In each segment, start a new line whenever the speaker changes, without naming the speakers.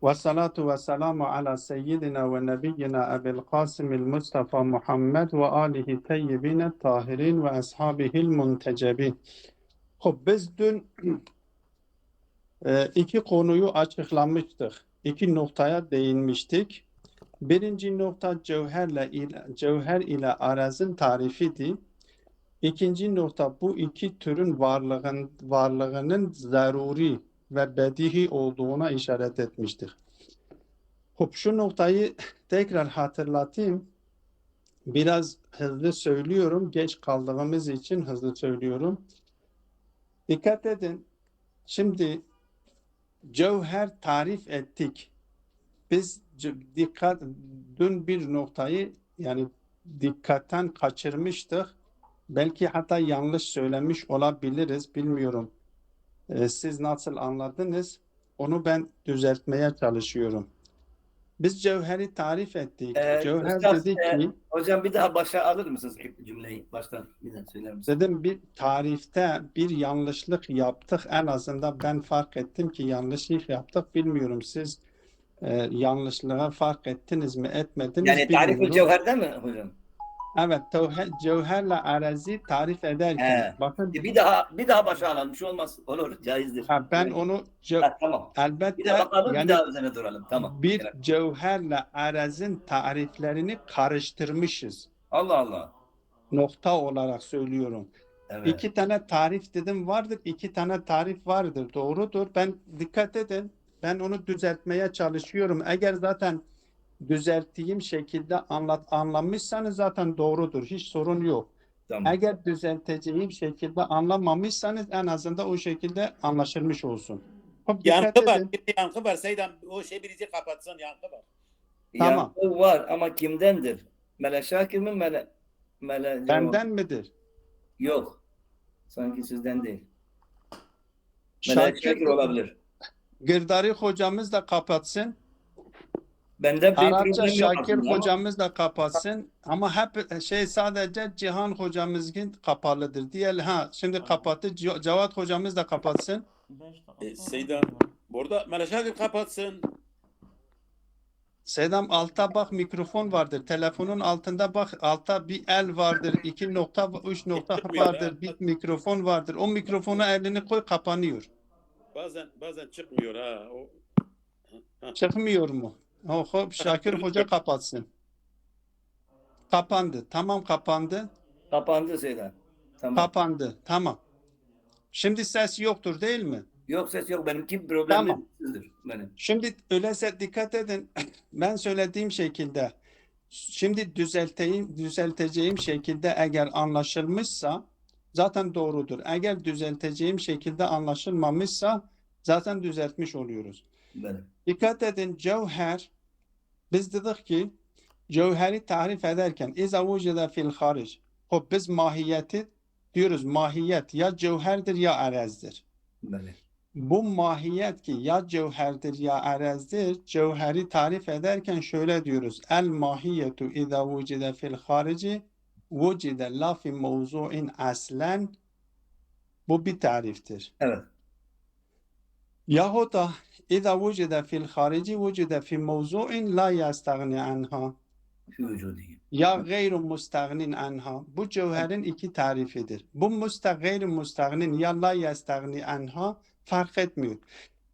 Ve salatu ve selamu ala seyyidina ve nebiyyina Ebil Kasimil Mustafa Muhammed ve alihi teyyibine tahirin ve ashabihil muntecebin. Biz dün iki konuyu açıklamıştık. İki noktaya değinmiştik. Birinci nokta cevher ile arazın tarifiydi. İkinci nokta bu iki türün varlığının zaruri ve bedihi olduğuna işaret etmiştik. Şu noktayı tekrar hatırlatayım. Biraz hızlı söylüyorum. Geç kaldığımız için hızlı söylüyorum. Dikkat edin. Şimdi cevher tarif ettik. Biz dün bir noktayı yani dikkatten kaçırmıştık. Belki hatta yanlış söylemiş olabiliriz. Bilmiyorum. Siz nasıl anladınız? Onu ben düzeltmeye çalışıyorum. Biz cevheri tarif ettik. Cevher
Üstad,
dedi ki
hocam bir daha başa alır mısınız cümleyi? Baştan bir daha söyler misiniz?
dedim bir tarifte bir yanlışlık yaptık. En azından ben fark ettim ki yanlışlık yaptık. Bilmiyorum siz yanlışlığa fark ettiniz mi etmediniz
Yani tarif-ül
bilmiyorum.
cevherde mi hocam?
Evet cevherle arazi tarif ederken bakın
Bir daha başa alalım. Bir şey olmaz. Olur, caizdir.
ben onu
Tamam. Bir de
elbette
bakalım, bir
yani
daha üzerine duralım. Tamam.
bir cevherle arazin tariflerini karıştırmışız.
Allah Allah.
Nokta olarak söylüyorum.
Evet.
İki tane tarif dedim vardır, iki tane tarif vardır. Doğrudur. Ben dikkat edin. Ben onu düzeltmeye çalışıyorum. Eğer zaten düzelttiğim şekilde anlamışsanız zaten doğrudur. Hiç sorun yok.
Tamam.
Eğer düzelteceğim şekilde anlamamışsanız en azından o şekilde anlaşılmış olsun. Hop, dikkat
Yankı var.
edin.
Bir yankı var. Seydan o şey birisi kapatsın yankı var.
Tamam.
Yankı var ama kimdendir? Mele Şakir mi? Mele
Benden midir?
Yok. Sanki sizden değil. Mele
Şakir
Şakir olabilir.
Gırdari hocamız da kapatsın.
Bende bir
Arapça
problem yok
Şakir
aslında ama
hocamız da kapatsın. Ama hep sadece Cihan hocamızın kapalıdır. Diğer şimdi kapattı. Cevat hocamız da kapatsın.
Seydan burada Meleşakir kapatsın.
Sedam altta bak mikrofon vardır. Telefonun altında bak altta bir el vardır. 2 nokta 3 nokta
Çıkmıyor
vardır. Bir mikrofon vardır. O mikrofona elini koy kapanıyor.
Bazen çıkmıyor ha.
Çıkmıyor mu? Hop Şakir hoca kapatsın. Kapandı. Tamam kapandı.
kapandı Seydan. Tamam.
Kapandı. Tamam. Şimdi ses yoktur değil mi?
Yok, ses yok. Benimki problemli
Tamam.
sizdir benim.
Şimdi öyleyse dikkat edin. Ben söylediğim şekilde şimdi düzelteceğim şekilde eğer anlaşılmışsa zaten doğrudur. Eğer düzelteceğim şekilde anlaşılmamışsa zaten düzeltmiş oluyoruz.
Benim.
Dikkat edin cevher biz dedik ki cevheri tarif ederken İza vucida fil haric. Hop biz mahiyeti diyoruz mahiyet ya cevherdir ya arezdir.
Benim.
Bu mahiyet ki ya cevherdir ya arezdir. Cevheri tarif ederken şöyle diyoruz. El mahiyetu iza vucida fil harici vucida la fi mevzu'in aslen. Bu bir tariftir.
Evet.
Yahut da iza vucida fil harici vucida fi mevzu'in la yastagni anha.
Şu vücudiyim.
Ya gayru mustagnin anha. Bu cevherin iki tarifidir. Bu gayru mustagnin ya la yastagni anha fark etmiyor.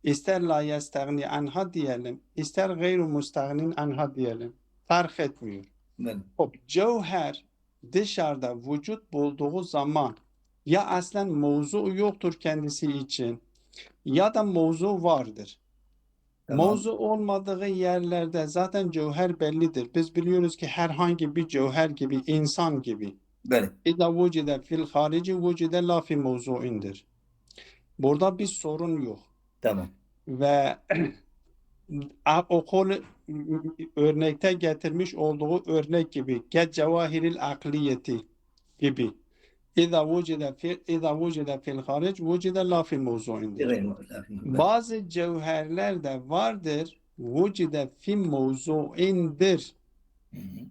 İster la yastagni anha diyelim, ister gayru mustagnin anha diyelim. Fark etmiyor.
Benim.
Cevher dışarıda vücut bulduğu zaman ya aslen mevzu yoktur kendisi için ya da mevzu vardır.
Tamam.
Mevzu olmadığı yerlerde zaten cevher bellidir. Biz biliyoruz ki herhangi bir cevher gibi, insan gibi.
Benim.
İza vucide fil harici vucide la fi mevzuindir. Burada bir sorun yok.
Tamam.
Ve okul örnekte getirmiş olduğu örnek gibi cevahiril akliyeti gibi. İza vucide fil haric vucide la fi mevzuindir. Bazı cevherler de vardır. Vucide fi mevzuindir.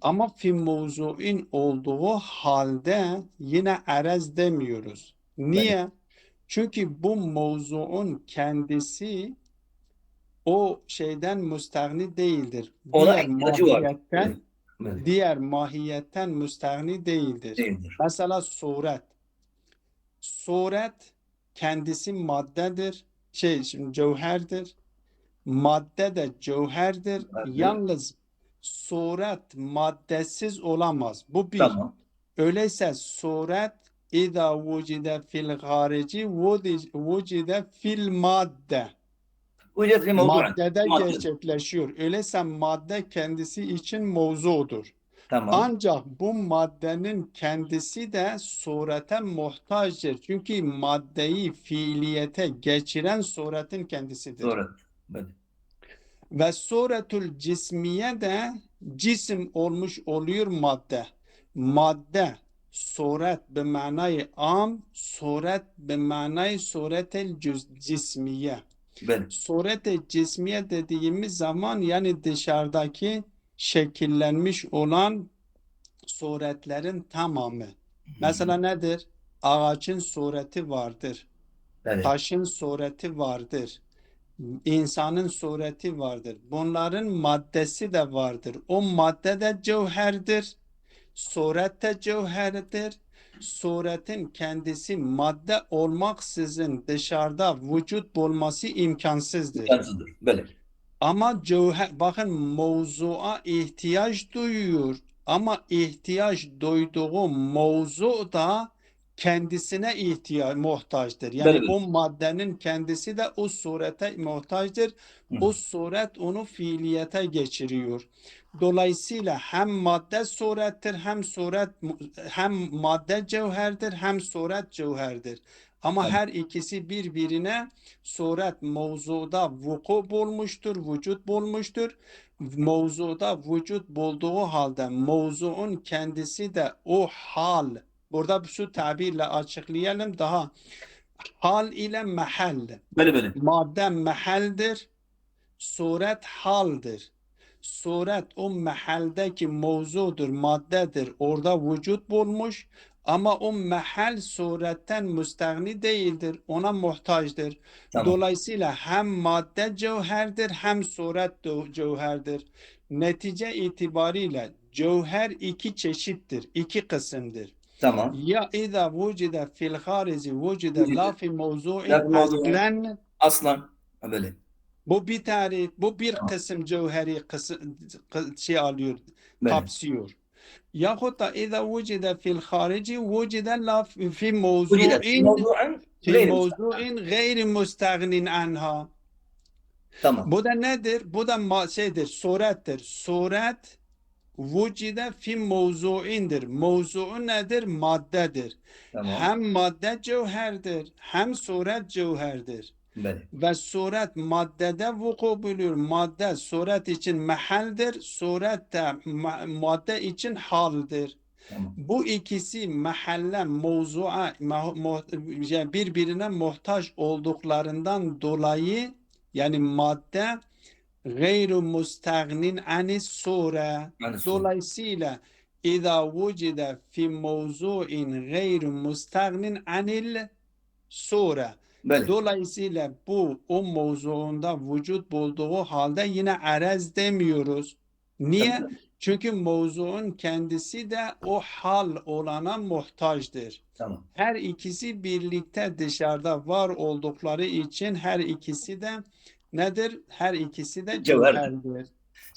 Ama fi mevzuin olduğu halde yine erez demiyoruz. Niye? Çünkü bu mevzuun kendisi o şeyden müstahni değildir.
Ona
Diğer
ihtiyacı var.
mahiyetten
Evet.
diğer mahiyetten müstahni değildir.
Değildir.
Mesela suret. Suret kendisi maddedir. Şimdi cevherdir. Madde de cevherdir.
Evet.
Yalnız suret maddesiz olamaz. Bu bir.
Tamam.
Öyleyse suret İza vucide fil harici vucide fil madde.
Ücret fi mevdu'an.
Maddede
Madde.
gerçekleşiyor. Öyleyse madde kendisi için mevzudur.
Tamam.
Ancak bu maddenin kendisi de surete muhtaçtır. Çünkü maddeyi fiiliyete geçiren suretin kendisidir.
Doğru. Böyle.
Ve suretul cismiye de cisim olmuş oluyor madde. Madde suret be manayı am, suret be manayı suretel cismiye.
Böyle.
Suret-i cismiye dediğimiz zaman yani dışarıdaki şekillenmiş olan suretlerin tamamı. Mesela nedir? Ağacın sureti vardır.
Evet.
Taşın sureti vardır. İnsanın sureti vardır. Bunların maddesi de vardır. O madde de cevherdir. Suret de cevherdir. Suretin kendisi madde olmaksızın dışarıda vücut bulması imkansızdır.
İmkansızdır. Böyle.
Ama cevher, bakın mevzuğa ihtiyaç duyuyor. Ama ihtiyaç duyduğu mevzu da kendisine muhtaçtır. Yani
Böyle.
o maddenin kendisi de o surete muhtaçtır.
Hı.
O suret onu fiiliyete geçiriyor. Dolayısıyla hem madde surettir, hem madde cevherdir, hem suret cevherdir. Ama
Evet.
her ikisi birbirine suret mevzuda vuku bulmuştur, vücut bulmuştur. Mevzuda vücut bulduğu halde mevzuun kendisi de o hal. Burada şu tabirle açıklayalım daha. Hal ile mahal.
Böyle.
Madde mahaldir, suret haldir. Suret o mahaldeki mevzudur, maddedir. Orada vücut bulmuş ama o mahal suretten müstahni değildir. Ona muhtaçtır.
Tamam.
Dolayısıyla hem madde cevherdir hem suret cevherdir. Netice itibariyle cevher iki çeşittir, iki kısımdır.
Tamam.
Ya iza vucide fil harici vucide
Vucide.
la fi mevzu'in
La fi mevzu'in.
aslen.
Aslan. Böyle.
Bu bir tarih, bu bir
Tamam.
kısım cevheri şey alıyor,
Böyle.
kapsıyor. Yahut da iza vucide fil harici vucide la fi
Ücret fi
mevzu'in
mevdu'an.
fi
Gayri
mevzu'in gayri müstagnin anha.
Tamam.
Bu da nedir? Bu da şeydir, surettir. Suret vucide fi mevzu'indir. Mevzu'un nedir? Maddedir.
Tamam.
Hem madde cevherdir, hem suret cevherdir.
Böyle.
Ve suret maddede vuku buluyor. Madde suret için mahaldir, suret de madde için haldir.
Tamam.
Bu ikisi mahalle, mevzuğa yani birbirine muhtaç olduklarından dolayı yani madde gayru mustagnin anis sure.
Yani
Dolayısıyla İza vucide fi mevzu'in gayru mustagnin anil sure.
Böyle.
Dolayısıyla bu o mevzuunda vücut bulduğu halde yine arez demiyoruz. Niye?
Tamam.
Çünkü mevzuun kendisi de o hal olana muhtaçtır.
Tamam.
Her ikisi birlikte dışarıda var oldukları için her ikisi de nedir? Her ikisi de
Cevherdir.
cevherdir.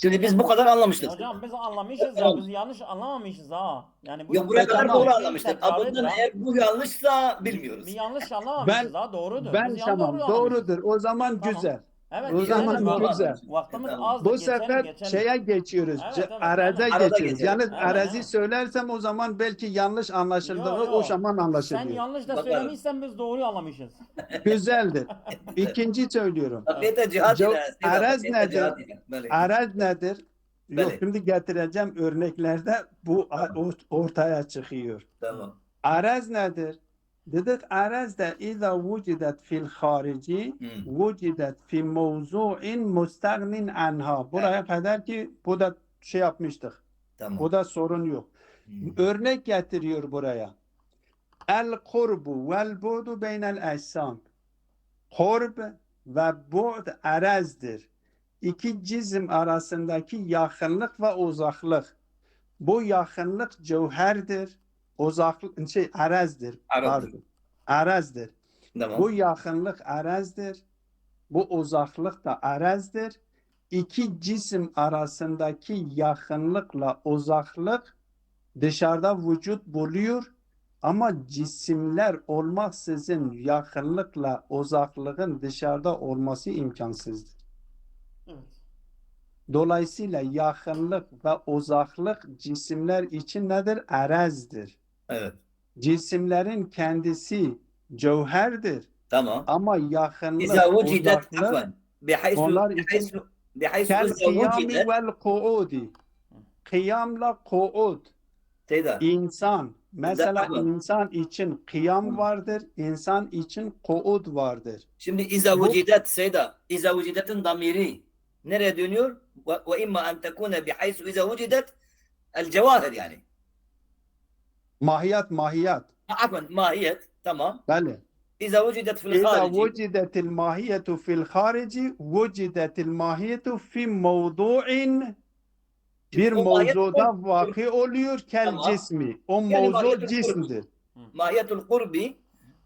Şimdi biz bu kadar anlamıştık.
Hocam biz anlamışız ya, biz yanlış anlamamışız ha. Yani bu
Yok, buraya kadar
tamam.
doğru anlamıştık. Abdülden eğer bu yanlışsa bilmiyoruz.
bir yanlış anlamamışız ha, doğrudur.
Ben
Biz
tamam
doğru anlamışız.
doğrudur. O zaman
Tamam.
güzel.
Evet,
O
güzel
zaman
valla.
güzel.
Vaktimiz
Tamam.
az.
Bu sefer şeye geçiyoruz.
Evet, evet,
Araza
aynen.
Arada
geçiyoruz.
geçelim.
Yalnız
Evet,
arazi
evet.
söylersem o zaman belki yanlış anlaşıldığı
Yo, yo.
o zaman
Sen
anlaşılıyor.
yanlış da
Bakalım.
söylemişsen biz doğru anlamışız.
Güzeldir. İkinci söylüyorum.
Afiyete cihat
Çok-
ile.
araz
Afiyete
nedir?
cihat ile. Böyle.
Araz nedir? Yok
Böyle.
şimdi getireceğim örneklerde bu ortaya çıkıyor.
Tamam.
Araz nedir? Dedik araz da iza vucidet fil harici vucidet fi mevzu'in mustagnin anha. Buraya kadar ki bu da şey yapmıştık.
Tamam.
Bu da sorun yok. Örnek getiriyor buraya. El kurbu vel bu'du beynel ecsam. Kurb ve bu'd arazdır. iki cisim arasındaki yakınlık ve uzaklık. Bu yakınlık cevherdir. Uzaklık arezdir.
Arazdır.
Pardon. Arezdir.
Tamam.
Bu yakınlık arezdir. Bu uzaklık da arezdir. İki cisim arasındaki yakınlıkla uzaklık dışarıda vücut buluyor. Ama cisimler olmaksızın yakınlıkla uzaklığın dışarıda olması imkansızdır.
Evet.
Dolayısıyla yakınlık ve uzaklık cisimler için nedir? Arezdir.
Evet.
Cisimlerin kendisi cevherdir.
Tamam.
Ama yakınlık,
إذا وجدت
uzaklık
عفوا بحيث
onlar için
بحيث
kel
إذا
kıyami
وجدت
vel kuudi. Kıyamla kuud.
سيدا
İnsan. Mesela
Dakika.
insan için kıyam vardır. İnsan için kuud vardır.
Şimdi إذا
Bu-
وجدت سيدا إذا وجدت'in damiri nereye dönüyor? وإما أن تكون بحيث إذا وجدت الجواهر yani.
Mahiyet.
عفوا ماهية tamam.
Beli.
إذا وجدت في
إذا
الخارج
وجدت الماهية في الخارج وجدت الماهية في موضوع bir
o mahiyet
mevzuda vaki oluyor kel
Tamam.
cismi. O
Yani
mevzu
mahiyetul
cismdir.
ماهية القرب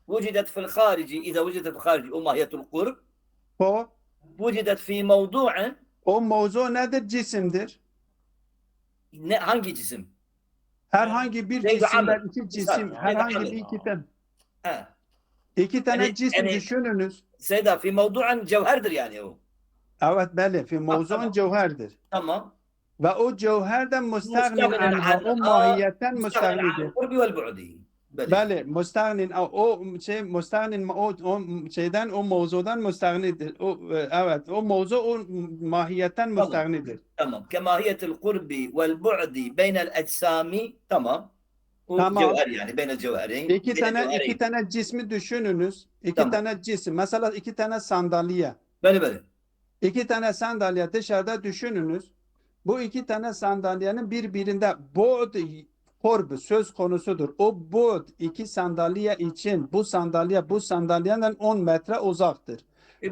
وجدت في الخارج إذا وجدت في الخارج وماهية القرب
O
وجدت في موضوع
mevzu nedir? Cisimdir.
hangi cisim?
Herhangi bir
Zeydu
cisimler
amel.
iki cisim,
Misal,
herhangi
amel.
bir iki tane.
Ha.
İki tane
Yani-
cisim
yani-
düşününüz.
Seyda fi mevdu'an cevherdir yani o.
Evet beli. Fi mevzuun
tamam.
cevherdir.
Tamam.
Ve o cevherden müstahnin
Müstahnin
anha. O
an-
mahiyetten
Müstahnin
müstahnidir.
an kurbi vel bu'di. Böyle.
Beli, müstahnin müstahnin o şeyden o mevzudan müstahnidir. Evet, o mevzu o mahiyetten
Tamam.
müstahnidir.
Tamam. Kemahiyetul kurbi vel bu'di beynel eczami. Tamam. O
Tamam.
cevher yani. Beynel cevherin.
İki tane cismi düşününüz. İki
Tamam.
tane cisim. Mesela iki tane sandalye.
Böyle.
İki tane sandalye dışarıda düşününüz. Bu iki tane sandalyenin birbirinde bu'd korbu söz konusudur. O bu'd iki sandalye için bu sandalyeden 10 metre uzaktır.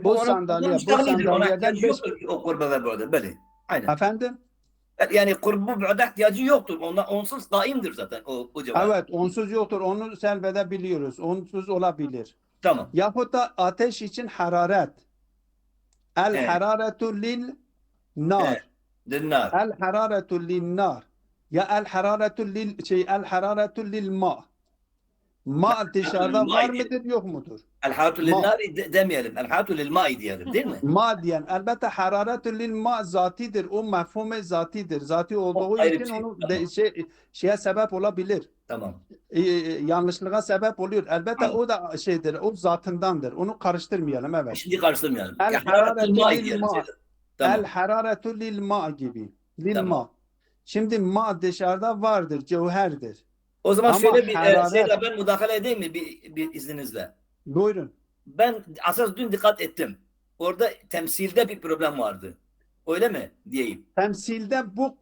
Bu sandalye, bu sandalyeden beş-
yoktur ki o kurbe ve bu'da. Böyle. Aynen.
Efendim?
Yani kurbu bu'da ihtiyacı yoktur. Onsuz daimdir zaten o cevher.
Evet, onsuz yoktur. Onu selvede biliyoruz. Onsuz olabilir.
Tamam.
Yahut da ateş için hararet. El
Evet.
hararetu lil nar.
Evet. Dinler.
El hararetu lil nar. Ya el hararetu lil ma. Ma dışarıda
ma
var
diye.
mıdır yok mudur?
El hatu lil nari demeyelim. El hatu lil ma'i diyelim değil mi?
Ma diyen elbette hararetu lil ma zatidir. O mefhumu zatidir. Zati olduğu
ayrı
için
bir şey.
onu
Tamam.
şeye sebep olabilir.
Tamam.
Yanlışlığa sebep oluyor. Elbette
Tamam.
o da şeydir. O zatındandır. Onu karıştırmayalım evet.
Şimdi karıştırmayalım.
El
Ya,
hararetu
hararetul ma'i
lil
diyelim.
ma.
Seyda. Tamam.
El hararetu lil ma gibi. Lil
Tamam.
ma. Şimdi ma dışarıda vardır. Cevherdir.
O zaman
Ama
şöyle bir
hararet-
Seyda ben müdahale edeyim mi bir izninizle?
Buyurun.
Ben asas dün dikkat ettim. Orada temsilde bir problem vardı. Öyle mi diyeyim?
Temsilde bu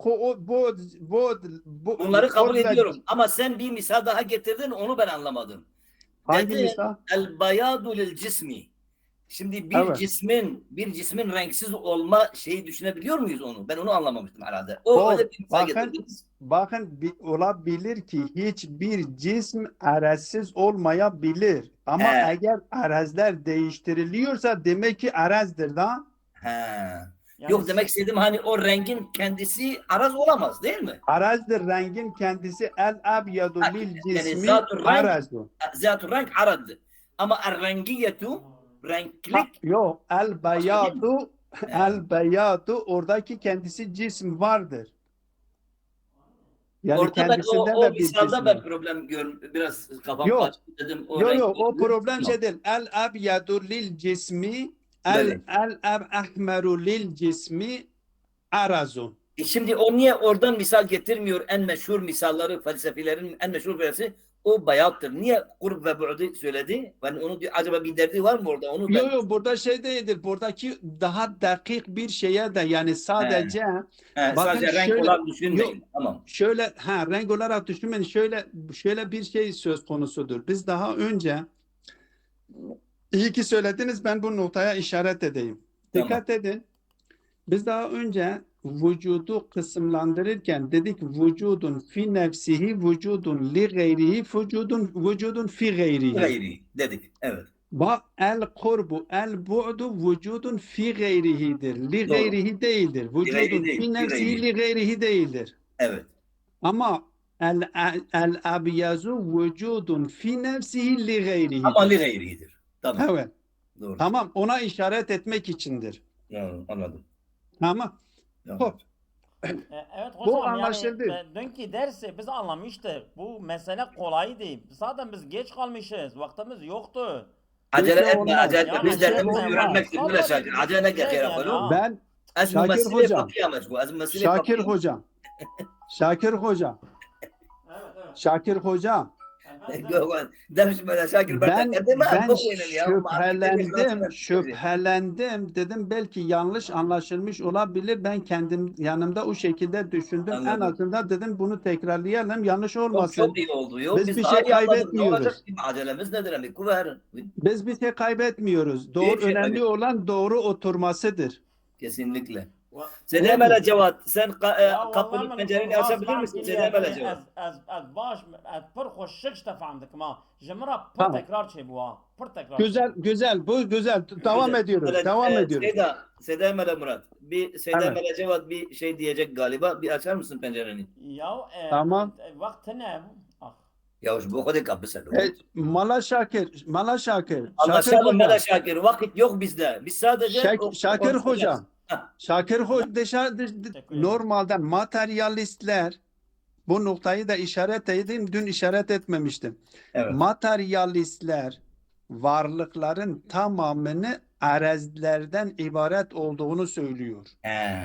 Bunları kabul
kodla-
ediyorum. Ama sen bir misal daha getirdin onu ben anlamadım.
Hangi
Dedin,
misal?
El bayadu lil cismi. Şimdi
Evet.
bir cismin renksiz olma şeyi düşünebiliyor muyuz onu? Ben onu anlamamıştım herhalde. O
Doğru.
öyle bir misal
Bakın-
getirdiniz.
Bakın olabilir ki hiçbir cism arezsiz olmayabilir. Ama
He.
eğer arezler değiştiriliyorsa demek ki arezdir da.
He.
Yani
Yok demek istediğim hani o rengin kendisi araz olamaz değil mi?
Arezdir rengin kendisi el abyadu
Ha,
lil
yani
cismi
zat-ı renk-
arezdu.
Zat-ı renk araddı. Ama rengiyetu renklik
Yok el beyadu oradaki kendisi cism vardır. Yani
orada ben
kendisinde
o
de bir
misalda
cism
ben
var.
problem biraz kafam
Yok.
kaçtı dedim.
Yok o
renkli-
problem
Tamam.
şey değil. El abyadu lil cismi
Böyle.
el ahmeru lil cismi arazun.
Şimdi o niye oradan misal getirmiyor en meşhur misalları felsefilerin en meşhur felsefi o bayattır. Niye kurb ve bu'du söyledi? Ben onu acaba bir derdi var mı orada? Onu ben
Yok burada şey değildir. Buradaki daha dakik bir şeye de yani sadece bakın
sadece renk
şöyle-
olarak düşünmeyin.
Yok.
Tamam.
şöyle renk olarak düşünmeyin. Şöyle bir şey söz konusudur. Biz daha önce iyi ki söylediniz ben bu noktaya işaret edeyim.
Tamam.
Dikkat edin. Biz daha önce vücudu kısımlandırırken dedik vücudun fi nefsihi, vücudun li gayrihi, vücudun fi gayrihi.
Gayri dedik. Evet.
Bak el kurbu, el bu'du vücudun fi gayrihidir. Li
Doğru.
gayrihi değildir. Vücudun
değil,
fi
fi
nefsihi
gayrihi.
li gayrihi değildir.
Evet.
Ama el abyazu vücudun fi nefsihi li gayrihidir.
Ama li gayridir. Tamam.
Evet.
Doğru.
Tamam. Ona işaret etmek içindir.
Tamam, anladım.
Tamam.
Tamam.
Hop.
Evet
Bu
hocam
anlaşıldı.
yani dünkü dersi biz anlamıştık. Bu mesele kolay değil. Zaten biz geç kalmışız. Vaktimiz yoktu.
Acele
Bir şey
etme,
olmaz.
acele etme.
Yani
Biz derdimizi
şey
öğrenmek için
olmaz.
bile Şakir. Acele ne
Şey
gerek
yani
yok.
ha.
Ben
Az
Şakir
mesele
hocam.
fakir amaç bu. Az mesele
Şakir
fakir.
hocam. Şakir hocam.
Evet evet.
Şakir hocam.
Demiş böyle Şakir
Ben
ben
şüphelendim dedim belki yanlış anlaşılmış olabilir. Ben kendim yanımda o şekilde düşündüm. En
Anladım.
azından dedim bunu tekrarlayalım yanlış
Çok,
olmasın.
çok iyi oldu. Yok,
Biz
biz
bir
daha
şey
iyi anladık. Ne
kaybetmiyoruz.
olacak? Acelemiz nedir? Hani kuverin.
Biz bir şey kaybetmiyoruz. Doğru
Hiç şey
önemli olan doğru oturmasıdır.
Kesinlikle.
Ve-
Sede Emel Cevat, sen
Ya
kapının
والله
pencereni
من
açabilir misin? Sede Emel Cevat.
از باش از پر خوشش تفهمدك ما جمرا پر
Tamam.
tekrar şey bu ha. Per tekrar.
Güzel güzel bu güzel. Devam
Güzel.
ediyoruz.
Böyle,
Devam ediyoruz.
Sede Emel Murat. Sede
Evet.
Emel Cevat bir şey diyecek galiba. Bir açar mısın pencereni?
Ya
Tamam.
vakti ne? Ah.
Ya bu kadar kapı sen.
Mala Şakir. Mala Şakir. Şakir
Anlaşalım
hocam.
Mela Şakir. Vakit yok bizde. Biz sadece
Şakir
konuşacağız.
hocam.
Ha,
Şakir hocam
ederim.
normalde materyalistler bu noktayı da işaret edeyim. Dün işaret etmemiştim.
Evet.
Materyalistler varlıkların tamamını arazilerden ibaret olduğunu söylüyor.
He,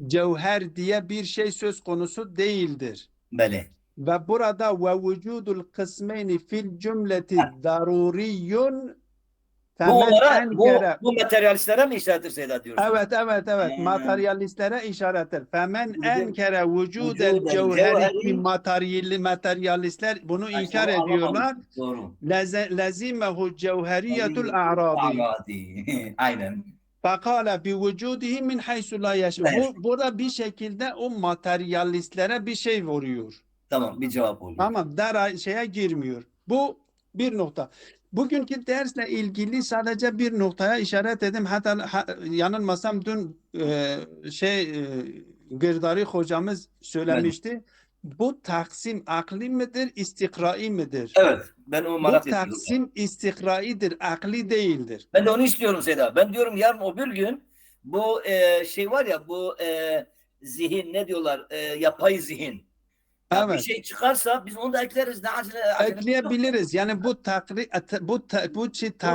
Cevher diye bir şey söz konusu değildir.
böyle.
Ve burada ve vücudul kısmeyni fil cümleti daruriyun
Bu
femen
onlara,
enkere.
bu materyalistlere mi işaretir Seyda diyorsun?
Evet.
Hmm.
Materyalistlere işarettir. Femen
Vücud-
enkere vücudel
vücudel
cevheri
cevheri-
materyalistler bunu
Ay,
inkar
onu
ediyorlar.
anlamadım. Doğru.
Lezimehu cevheriyetul a'radi.
A'radi. Aynen.
Fakale bi vücudihi min haysu la yeş'ur. Bu burada bir şekilde o materyalistlere bir şey vuruyor.
Tamam, bir cevap oldu.
Tamam, şeye girmiyor. Bu bir nokta. Bugünkü dersle ilgili sadece bir noktaya işaret edeyim. Hatta yanılmasam dün Gırdari hocamız söylemişti. Bu taksim akli midir, istikrai midir?
Evet, ben o
Bu
merak ediyorum.
taksim istikraidir, akli değildir.
Ben de onu istiyorum Seyda. Ben diyorum yarın o bir gün bu şey var ya, bu zihin ne diyorlar? Yapay zihin. Ya
Evet.
bir şey çıkarsa biz onu da ekleriz. Ne acele
Ekleyebiliriz. Yani bu taksim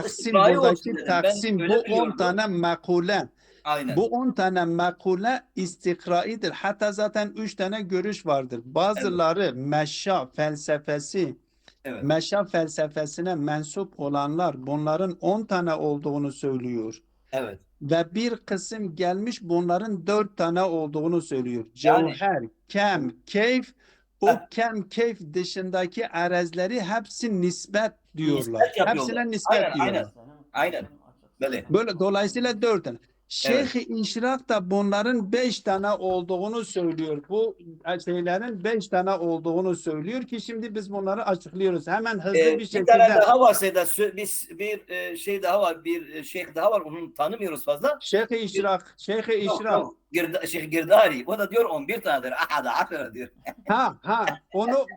istisnai olsun
buradaki
dedim. Ben
taksim
öyle
bu 10
biliyorum.
tane makule.
Aynen.
Bu 10 tane makule istikraidir. Hatta zaten 3 tane görüş vardır. Bazıları meşa felsefesi,
Evet.
meşa felsefesine mensup olanlar bunların 10 tane olduğunu söylüyor.
Evet.
Ve bir kısım gelmiş bunların 4 tane olduğunu söylüyor.
Yani-
Cevher, kem, keyf, o
Heh.
kem, keyf dışındaki arezleri hepsi nispet diyorlar.
Nispet yapıyorlar.
Hepsine nispet
Aynen,
diyorlar.
Aynen. Böyle.
Böyle dolayısıyla 4 tane. Şeyh-i İşrak da bunların 5 tane olduğunu söylüyor. Bu şeylerin 5 tane olduğunu söylüyor ki şimdi biz bunları açıklıyoruz. Hemen hızlı bir
Bir
şekilde.
tane daha var Seyda. Bir şey daha var. Bir şeyh daha var. Onu tanımıyoruz fazla.
Şeyh-i İşrak, Şeyh-i
Yok,
İşrak.
yok. Şeyh Girdari. O da diyor 11 tanedir. Ahada aşara diyor.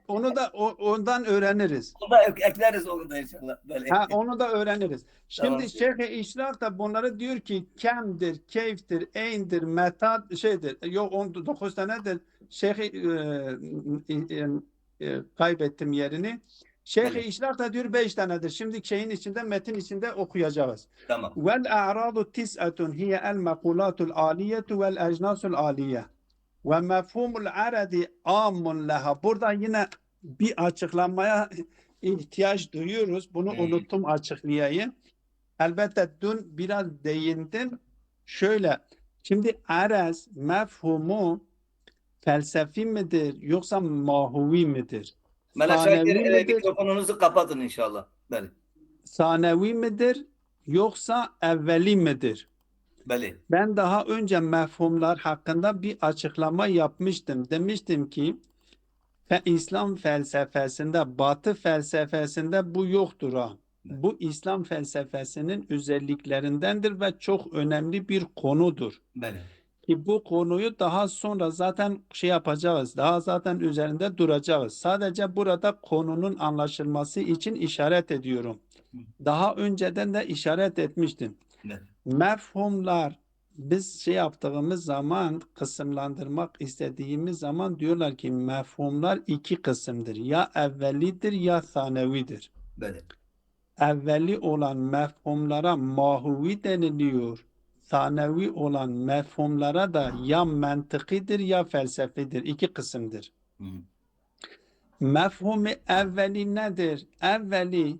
Onu da ondan öğreniriz.
Onu da ekleriz onu da inşallah. Böyle.
Onu da öğreniriz. Şimdi
Tamam.
Şeyh-i İşrak da bunları diyor ki kemdir, keyftir, eyndir, meta şeydir. Yok 19 tanedir. Kaybettim yerini. Şeyh-i
Evet.
İşrak da diyor 5 tanedir. Şimdi şeyin içinde, metin içinde okuyacağız.
Tamam.
Vel a'radu tis'atun hiye el mekulatul aliyetu vel ecnasul aliye. Ve mefhumul aradi amun leha. Burada yine bir açıklamaya ihtiyaç duyuyoruz. Bunu unuttum açıklayayım. Elbette dün biraz değindim. Şöyle, şimdi arez mefhumu felsefi midir yoksa mahuvi midir?
Mela
Sanevi
Şakir
midir?
mikrofonunuzu kapatın inşallah. Böyle.
Sanevi midir yoksa evveli midir?
Beli.
Ben daha önce mefhumlar hakkında bir açıklama yapmıştım. Demiştim ki İslam felsefesinde, Batı felsefesinde bu yoktur ha. Bu İslam felsefesinin özelliklerindendir ve çok önemli bir konudur.
Beli.
Ki bu konuyu daha sonra zaten şey yapacağız. Daha zaten üzerinde duracağız. Sadece burada konunun anlaşılması için işaret ediyorum. Daha önceden de işaret etmiştim.
Beli.
Mefhumlar biz şey yaptığımız zaman kısımlandırmak istediğimiz zaman diyorlar ki mefhumlar iki kısımdır. Ya evvelidir ya sanevidir.
Beli.
Evveli olan mefhumlara mahuvi deniliyor. Sanevi olan mefhumlara da ya mantıkidir ya felsefedir. İki kısımdır.
Hı.
Mefhumi evveli nedir? Evveli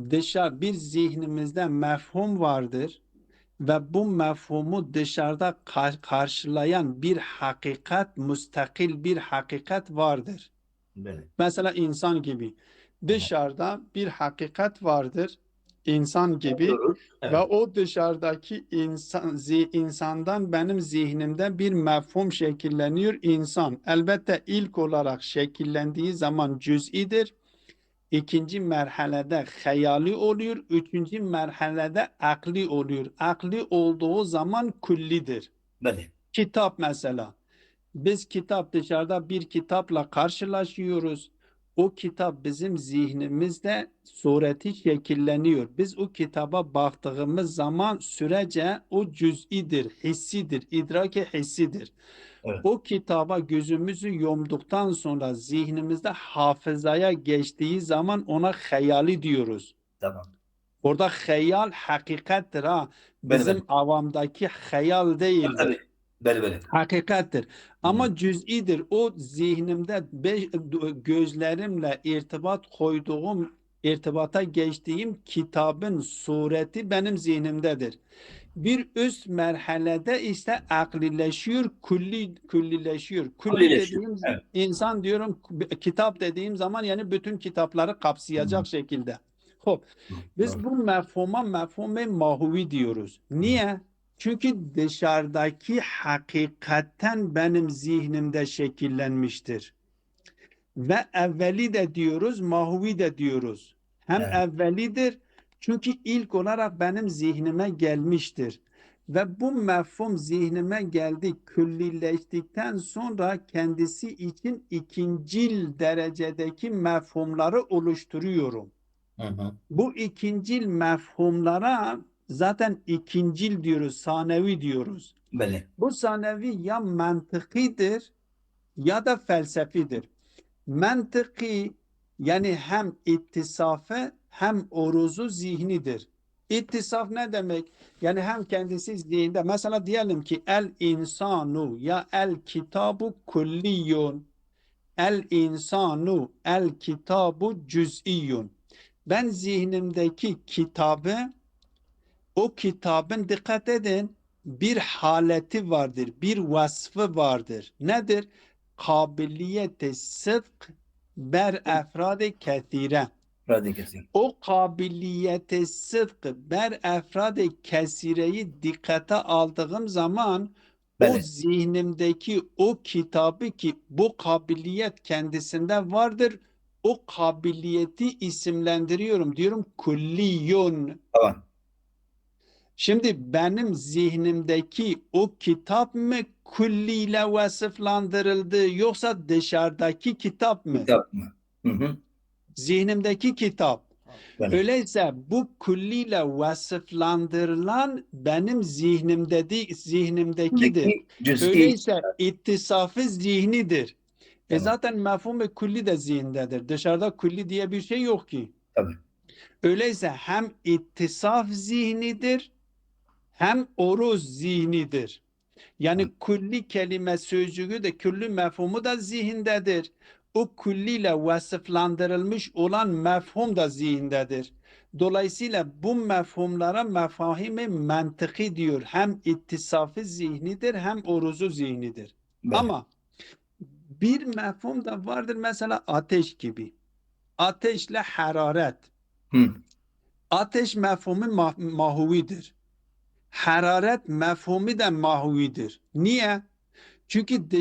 dışarı bir zihnimizde mefhum vardır ve bu mefhumu dışarıda karşılayan bir hakikat, müstakil bir hakikat vardır.
Beli.
Mesela insan gibi. Dışarıda bir hakikat vardır, insan gibi
Görüyoruz.
ve
Evet.
o dışarıdaki insandan benim zihnimde bir mefhum şekilleniyor insan. Elbette ilk olarak şekillendiği zaman cüz'idir. İkinci merhalede hayali oluyor. Üçüncü merhalede akli oluyor. Akli olduğu zaman küllidir.
Beli.
Kitap mesela. Biz kitap dışarıda bir kitapla karşılaşıyoruz. O kitap bizim zihnimizde sureti şekilleniyor. Biz o kitaba baktığımız zaman sürece o cüz'idir, hissidir, idraki hissidir.
Evet.
O kitaba gözümüzü yumduktan sonra zihnimizde hafızaya geçtiği zaman ona hayali diyoruz.
Tamam.
Orada hayal hakikattir ha. Bizim
Beli.
avamdaki hayal değildir.
Tabii. Beli. Beli.
Hakikattir. Ama cüz'idir. O zihnimde gözlerimle irtibata geçtiğim kitabın sureti benim zihnimdedir. Bir üst merhalede ise aklileşiyor, küllileşiyor. Külli
Küllileşiyor,
dediğim
evet.
insan diyorum, kitap dediğim zaman yani bütün kitapları kapsayacak şekilde. Hop. Biz bu mefhuma mahuvi diyoruz. Niye? Çünkü dışarıdaki hakikaten benim zihnimde şekillenmiştir. Ve evveli de diyoruz, mahuvi de diyoruz. Hem
Evet.
evvelidir çünkü ilk olarak benim zihnime gelmiştir. Ve bu mefhum zihnime geldi, küllileştikten sonra kendisi için ikincil derecedeki mefhumları oluşturuyorum.
Hı hı.
Bu ikincil mefhumlara zaten ikincil diyoruz, sanevi diyoruz.
Beli.
Bu sanevi ya mantıkidir ya da felsefidir. Mantıki yani hem ittisafı hem oruzu zihnidir. İttisaf ne demek? Yani hem kendisi zihinde. Mesela diyelim ki el insanu ya el kitabu kulliyun. El insanu el kitabu cüz'iyyun. Ben zihnimdeki kitabı, o kitabın dikkat edin bir haleti vardır, bir vasfı vardır. Nedir? Kabiliyeti sıdk ber efrad-ı kethire.
Radyo kesin.
O kabiliyeti sıdk ber efrad-ı kesireyi dikkate aldığım zaman o
Beli.
zihnimdeki o kitabı ki bu kabiliyet kendisinde vardır. O kabiliyeti isimlendiriyorum. Diyorum kulliyun.
Tamam.
Şimdi benim zihnimdeki o kitap mı külliyle vasıflandırıldı yoksa dışarıdaki kitap mı?
Kitap mı? Hı hı.
Zihnimdeki kitap.
Beli.
Öyleyse bu külliyle vasıflandırılan benim zihnimdekidir.
Peki, cüz'i.
Öyleyse ittisafı zihnidir.
Tamam.
Zaten mefhum-i külli de zihindedir. Dışarıda külli diye bir şey yok ki.
Tabii.
Öyleyse hem ittisaf zihnidir hem oruz zihnidir. Yani külli kelime sözcüğü de külli mefhumu da zihindedir. O külliyle vasıflandırılmış olan mefhum da zihindedir. Dolayısıyla bu mefhumlara mefahim-i mantıki diyor. Hem ittisafı zihnidir hem oruzu zihnidir.
Beli.
Ama bir mefhum da vardır mesela ateş gibi. Ateşle hararet.
Hı.
Ateş mefhumu mahuvidir. hararet mefhumu da mahuvidir. Niye? Çünkü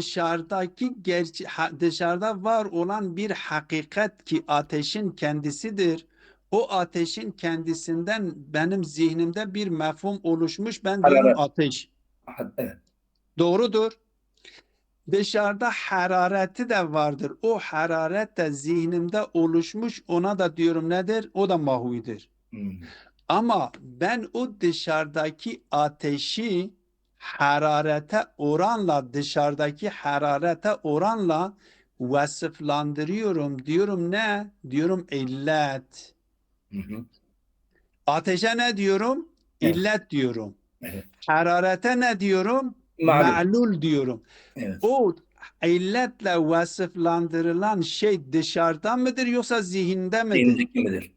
dışarıda var olan bir hakikat ki ateşin kendisidir. O ateşin kendisinden benim zihnimde bir mefhum oluşmuş. Ben diyorum
Hararet.
ateş.
Evet.
Doğrudur. Dışarıda harareti de vardır. O hararet de zihnimde oluşmuş. Ona da diyorum nedir? O da mahuvidir. Ama ben o dışarıdaki ateşi dışarıdaki hararete oranla vasıflandırıyorum. Diyorum ne? Diyorum illet. Ateşe ne diyorum?
Evet.
İllet diyorum.
Evet.
Hararete ne diyorum?
Malum.
Ma'lul diyorum.
Evet.
O illetle vasıflandırılan şey dışarıda mıdır yoksa zihinde midir?
Zihnindeki midir?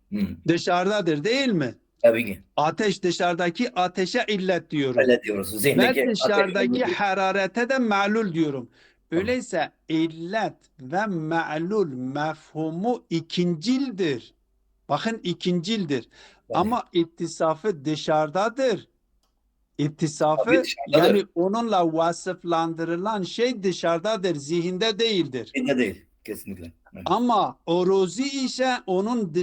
Dışarıdadır değil mi?
Tabii ki.
Ateş dışarıdaki ateşe illet diyorum.
Öyle diyoruz.
Ve
Zihndeki
dışarıdaki
ateşle
hararete de ma'lul diyorum.
Tamam.
Öyleyse illet ve ma'lul mefhumu ikincildir. Bakın ikincildir.
Evet.
Ama ittisafı dışarıdadır. İttisafı
Tabii dışarıdadır.
yani onunla vasıflandırılan şey dışarıdadır, zihinde değildir.
Zihinde değil. Kesinlikle. Evet.
Ama oruzu ise onun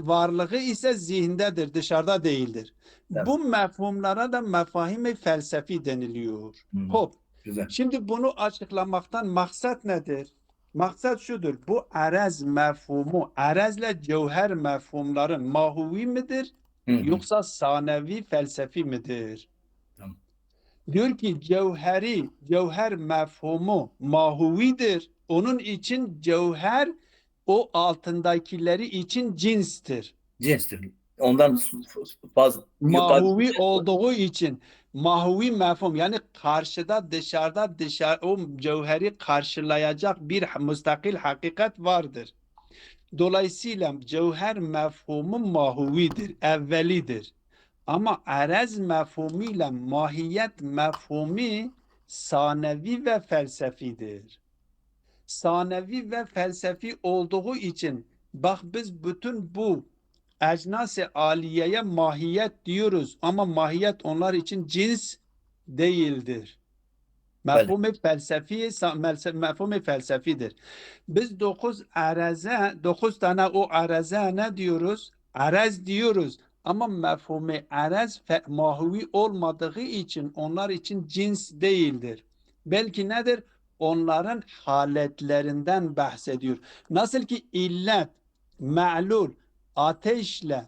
varlığı ise zihindedir, dışarıda değildir.
Evet.
Bu mefhumlara da mefahim-i felsefi deniliyor. Hop.
Güzel.
Şimdi bunu açıklamaktan maksat nedir? Maksat şudur. Bu arez mefhumu, arezle cevher mefhumların mahuvi midir? Yoksa sanevi felsefi midir?
Tamam.
Diyor ki cevher mefhumu mahuvidir. Onun için cevher o altındakileri için cinstir.
Cinstir. Ondan fazla
Mahuvi olduğu için mahuvi mefhum yani karşıda dışarı o cevheri karşılayacak bir müstakil hakikat vardır. Dolayısıyla cevher mefhumu mahuvidir, evvelidir. Ama arez mefhumuyla mahiyet mefhumi sanevi ve felsefidir. Sanevi ve felsefi olduğu için bak biz bütün bu ecnas-ı aliyeye mahiyet diyoruz ama mahiyet onlar için cins değildir. Mefhum-i felsefidir. Biz 9 tane o araze ne diyoruz? Arez diyoruz. Ama mefhum-i arez mahuvi olmadığı için onlar için cins değildir. Belki nedir? Onların haletlerinden bahsediyor. Nasıl ki illet, ma'lul, ateşle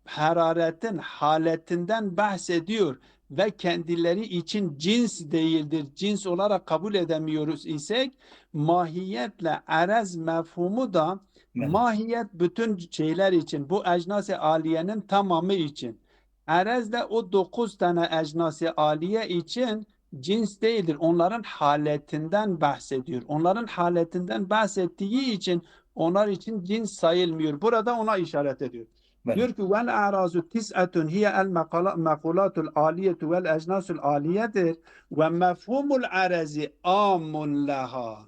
hararetin haletinden bahsediyor ve kendileri için cins değildir. Cins olarak kabul edemiyoruz isek mahiyetle arez mefhumu da mahiyet bütün şeyler için bu ecnas-ı aliyenin tamamı için. Arez de o 9 tane ecnas-ı aliye için cins değildir. Onların haletinden bahsediyor. Onların haletinden bahsettiği için onlar için cins sayılmıyor. Burada ona işaret ediyor. Diyor ki vel a'razu tis'atun hiye el makulatul aliyetu vel ecnasul aliyedir ve mefhumul arazi amun laha.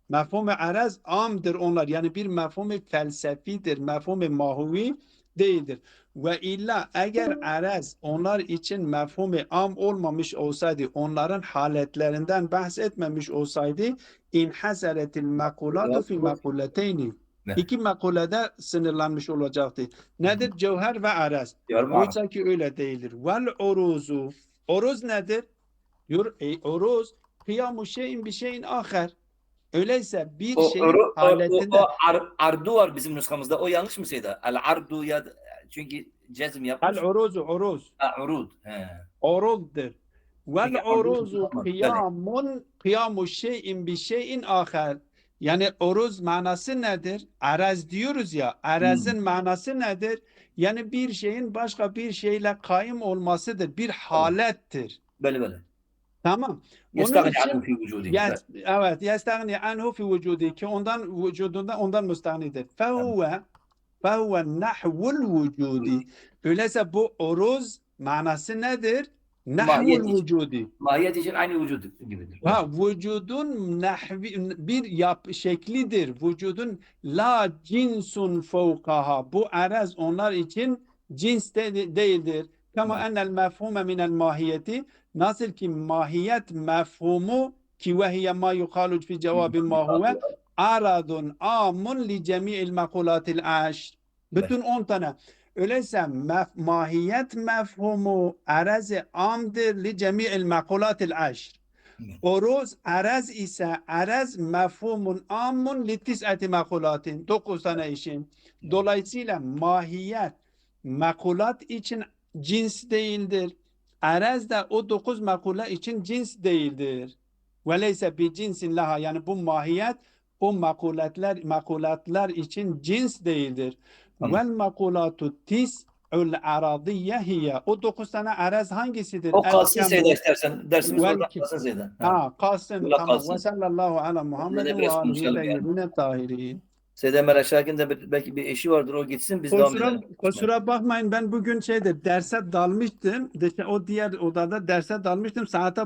Mefhum-i arez amdır onlar. Yani bir mefhum-i felsefidir. Mefhum-i mahuvi değildir. Ve illa eğer arez onlar için mefhum-i am olmamış olsaydı, onların haletlerinden bahsetmemiş olsaydı inhasaretil makulatu fi makuleteyni. İki makulede sınırlanmış olacaktı. Nedir? Cevher ve arez. Oysa ki öyle değildir. Vel oruzu. Oruz nedir? Diyor oruz kıyamu şeyin bir şeyin aher. Öyleyse bir şeyin haletinde...
ardu var bizim nüskamızda. O yanlış mı Seyda? El ardu ya çünkü cezm yapmış.
El uruzu uruz.
Urud.
Uruddur. Vel uruzu
Tamam,
kıyamu şeyin bir şeyin aher. Yani uruz manası nedir? Arez diyoruz ya. Arezin manası nedir? Yani bir şeyin başka bir şeyle kaim olmasıdır. Bir halettir.
Böyle.
Tamam.
Yestagni anhu fi vücudi.
Evet. Yestagni anhu fi vücudi ki ondan vücudunda ondan müstahnidir. Fehuve nahvul vücudi. Öyleyse bu uruz manası nedir? Nahvul vücudi.
Mahiyet için aynı vücut gibidir.
Vücudun bir şeklidir. Vücudun la cinsun fevkaha. Bu arez onlar için cins değildir. Kama enel mefhume minel mahiyeti, nasıl ki mahiyet mefhumu ki ve hiye ma yukalu fi cevabı ma huve aradun amun li cemi'il makulatil aşr. Bütün 10 tane. Öyleyse mahiyet mefhumu araz-ı amdir li cemi'il makulatil aşr. Oroz araz ise araz mefhumun amun li tis'ati makulatin. 9 tane işin. Dolayısıyla mahiyet makulat için cins değildir. Araz da o 9 makula için cins değildir. Veleyse bi cinsin laha, yani bu mahiyet o makulatlar için cins değildir.
Tamam.
Vel makulatu tis'ul aradiyye hiye. O 9 tane araz hangisidir?
O kalsın
El-kemu.
Seyda istersen. Dersimiz
Vel
orada
ki-
kalsın Seyda.
Kalsın.
Yola
Tamam.
kalsın.
Ve sallallahu ala Muhammedin
Üzerine
ve
biraz
alihi
konuşalım yani.
teyyibine tahirin.
Seyda Meral Şakir'in de belki bir eşi vardır, o gitsin, biz devam edelim.
Kusura bakmayın, ben bugün derse dalmıştım. O diğer odada derse dalmıştım. Saate